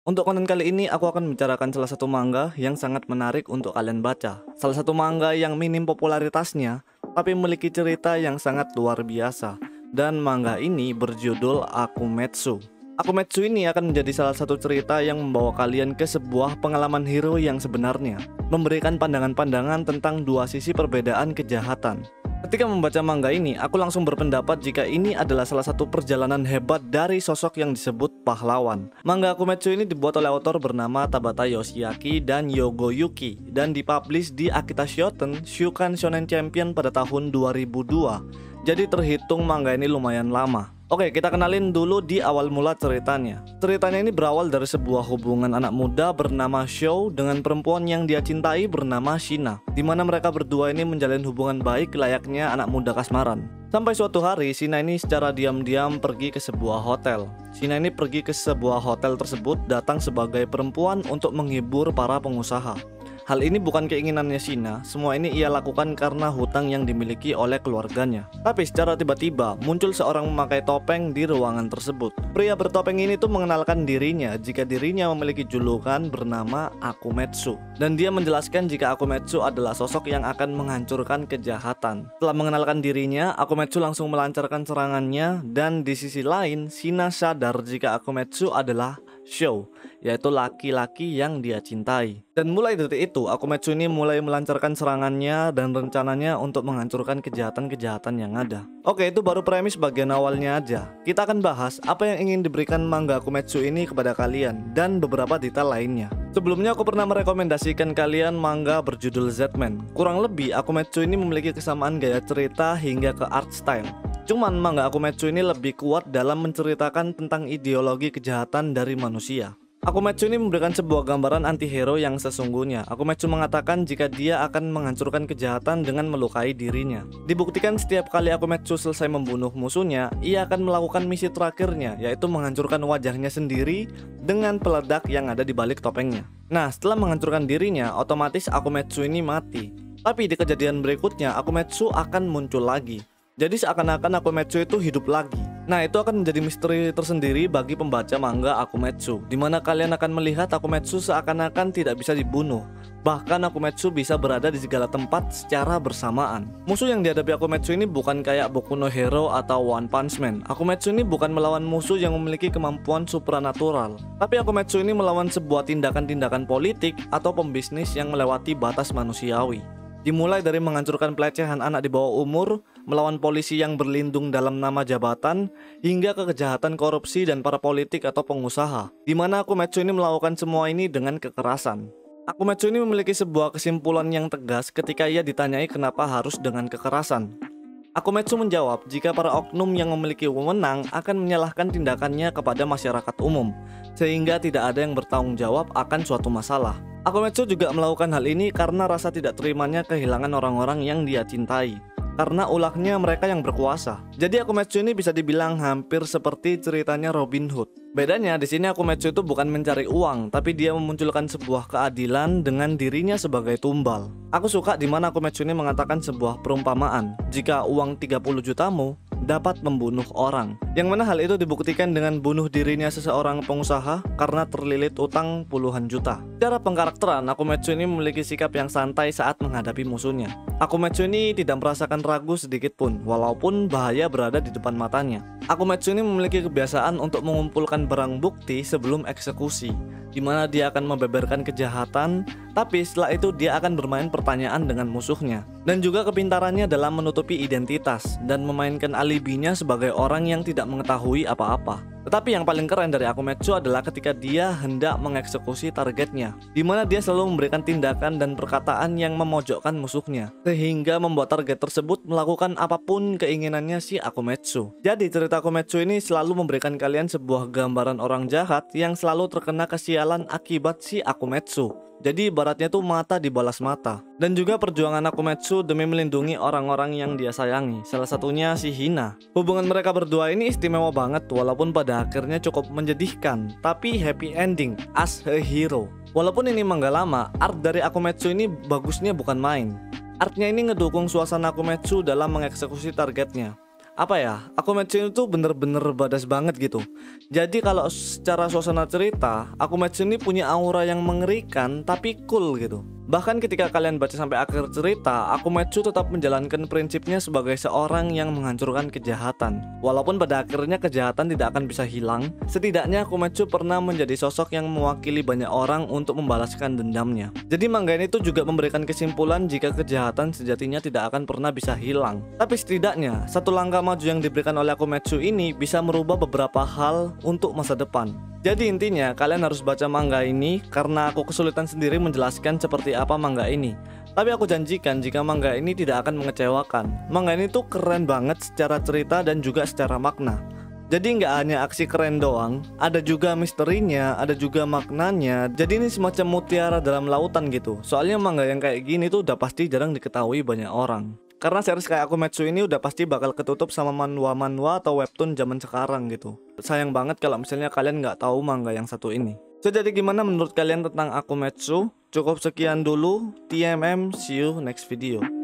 Untuk konten kali ini aku akan membicarakan salah satu manga yang sangat menarik untuk kalian baca. Salah satu manga yang minim popularitasnya, tapi memiliki cerita yang sangat luar biasa. Dan manga ini berjudul Akumetsu. Akumetsu ini akan menjadi salah satu cerita yang membawa kalian ke sebuah pengalaman hero yang sebenarnya, memberikan pandangan-pandangan tentang dua sisi perbedaan kejahatan. Ketika membaca manga ini, aku langsung berpendapat jika ini adalah salah satu perjalanan hebat dari sosok yang disebut pahlawan. Manga Akumetsu ini dibuat oleh author bernama Tabata Yoshiaki dan Yogo Yuki dan dipublish di Akita Shoten Shukan Shonen Champion pada tahun 2002. Jadi terhitung manga ini lumayan lama. Oke, kita kenalin dulu di awal mula ceritanya. Ceritanya ini berawal dari sebuah hubungan anak muda bernama Shou dengan perempuan yang dia cintai bernama Shina, di mana mereka berdua ini menjalin hubungan baik layaknya anak muda kasmaran. Sampai suatu hari, Shina ini secara diam-diam pergi ke sebuah hotel. Shina ini pergi ke sebuah hotel tersebut datang sebagai perempuan untuk menghibur para pengusaha. Hal ini bukan keinginannya Shina, semua ini ia lakukan karena hutang yang dimiliki oleh keluarganya. Tapi secara tiba-tiba muncul seorang memakai topeng di ruangan tersebut. Pria bertopeng ini tuh mengenalkan dirinya jika dirinya memiliki julukan bernama Akumetsu. Dan dia menjelaskan jika Akumetsu adalah sosok yang akan menghancurkan kejahatan. Setelah mengenalkan dirinya, Akumetsu langsung melancarkan serangannya, dan di sisi lain Shina sadar jika Akumetsu adalah Shou, yaitu laki-laki yang dia cintai. Dan mulai dari itu, Akumetsu ini mulai melancarkan serangannya dan rencananya untuk menghancurkan kejahatan-kejahatan yang ada. Oke, itu baru premis bagian awalnya aja. Kita akan bahas apa yang ingin diberikan manga Akumetsu ini kepada kalian dan beberapa detail lainnya. Sebelumnya aku pernah merekomendasikan kalian manga berjudul Z-Man. Kurang lebih Akumetsu ini memiliki kesamaan gaya cerita hingga ke art style. Cuman manga Akumetsu ini lebih kuat dalam menceritakan tentang ideologi kejahatan dari manusia. Akumetsu ini memberikan sebuah gambaran anti-hero yang sesungguhnya. Akumetsu mengatakan jika dia akan menghancurkan kejahatan dengan melukai dirinya. Dibuktikan setiap kali Akumetsu selesai membunuh musuhnya, ia akan melakukan misi terakhirnya, yaitu menghancurkan wajahnya sendiri dengan peledak yang ada di balik topengnya. Nah, setelah menghancurkan dirinya, otomatis Akumetsu ini mati. Tapi di kejadian berikutnya, Akumetsu akan muncul lagi. Jadi seakan-akan Akumetsu itu hidup lagi. Nah, itu akan menjadi misteri tersendiri bagi pembaca manga Akumetsu, dimana kalian akan melihat Akumetsu seakan-akan tidak bisa dibunuh. Bahkan Akumetsu bisa berada di segala tempat secara bersamaan. Musuh yang dihadapi Akumetsu ini bukan kayak Boku no Hero atau One Punch Man. Akumetsu ini bukan melawan musuh yang memiliki kemampuan supranatural, tapi Akumetsu ini melawan sebuah tindakan-tindakan politik atau pembisnis yang melewati batas manusiawi. Dimulai dari menghancurkan pelecehan anak di bawah umur, melawan polisi yang berlindung dalam nama jabatan, hingga ke kejahatan korupsi dan para politik atau pengusaha, di mana Akumetsu ini melakukan semua ini dengan kekerasan. Akumetsu ini memiliki sebuah kesimpulan yang tegas ketika ia ditanyai kenapa harus dengan kekerasan. Akumetsu menjawab jika para oknum yang memiliki wewenang akan menyalahkan tindakannya kepada masyarakat umum, sehingga tidak ada yang bertanggung jawab akan suatu masalah. Akumetsu juga melakukan hal ini karena rasa tidak terimanya kehilangan orang-orang yang dia cintai, karena ulahnya mereka yang berkuasa. Jadi Akumetsu ini bisa dibilang hampir seperti ceritanya Robin Hood. Bedanya di sini Akumetsu itu bukan mencari uang, tapi dia memunculkan sebuah keadilan dengan dirinya sebagai tumbal. Aku suka di mana Akumetsu ini mengatakan sebuah perumpamaan, jika uang 30 jutamu dapat membunuh orang, yang mana hal itu dibuktikan dengan bunuh dirinya seseorang pengusaha karena terlilit utang puluhan juta. Secara pengkarakteran, Akumetsu ini memiliki sikap yang santai saat menghadapi musuhnya. Akumetsu ini tidak merasakan ragu sedikit pun, walaupun bahaya berada di depan matanya. Akumetsu ini memiliki kebiasaan untuk mengumpulkan barang bukti sebelum eksekusi, di mana dia akan membeberkan kejahatan, tapi setelah itu dia akan bermain pertanyaan dengan musuhnya. Dan juga kepintarannya dalam menutupi identitas dan memainkan alibinya sebagai orang yang tidak mengetahui apa-apa. Tetapi yang paling keren dari Akumetsu adalah ketika dia hendak mengeksekusi targetnya, di mana dia selalu memberikan tindakan dan perkataan yang memojokkan musuhnya, sehingga membuat target tersebut melakukan apapun keinginannya si Akumetsu. Jadi cerita Akumetsu ini selalu memberikan kalian sebuah gambaran orang jahat yang selalu terkena kesialan akibat si Akumetsu. Jadi ibaratnya tuh mata dibalas mata. Dan juga perjuangan Akumetsu demi melindungi orang-orang yang dia sayangi, salah satunya si Hina. Hubungan mereka berdua ini istimewa banget, walaupun pada akhirnya cukup menjadikan, tapi happy ending as a hero. Walaupun ini manga lama, art dari Akumetsu ini bagusnya bukan main. Artnya ini ngedukung suasana Akumetsu dalam mengeksekusi targetnya. apa ya, Akumetsu itu bener-bener badas banget gitu. Jadi kalau secara suasana cerita, Akumetsu ini punya aura yang mengerikan tapi cool gitu. Bahkan ketika kalian baca sampai akhir cerita, Akumetsu tetap menjalankan prinsipnya sebagai seorang yang menghancurkan kejahatan. Walaupun pada akhirnya kejahatan tidak akan bisa hilang, setidaknya Akumetsu pernah menjadi sosok yang mewakili banyak orang untuk membalaskan dendamnya. Jadi manga ini tuh juga memberikan kesimpulan jika kejahatan sejatinya tidak akan pernah bisa hilang. Tapi setidaknya, satu langkah maju yang diberikan oleh Akumetsu ini bisa merubah beberapa hal untuk masa depan. Jadi intinya kalian harus baca manga ini karena aku kesulitan sendiri menjelaskan seperti apa manga ini. Tapi aku janjikan jika manga ini tidak akan mengecewakan. Manga ini tuh keren banget secara cerita dan juga secara makna. Jadi nggak hanya aksi keren doang, ada juga misterinya, ada juga maknanya. Jadi ini semacam mutiara dalam lautan gitu. Soalnya manga yang kayak gini tuh udah pasti jarang diketahui banyak orang. Karena series kayak Akumetsu ini udah pasti bakal ketutup sama manhwa-manhwa atau webtoon zaman sekarang gitu. Sayang banget kalau misalnya kalian nggak tahu manga yang satu ini. So, jadi gimana menurut kalian tentang Akumetsu? Cukup sekian dulu. TMM, see you next video.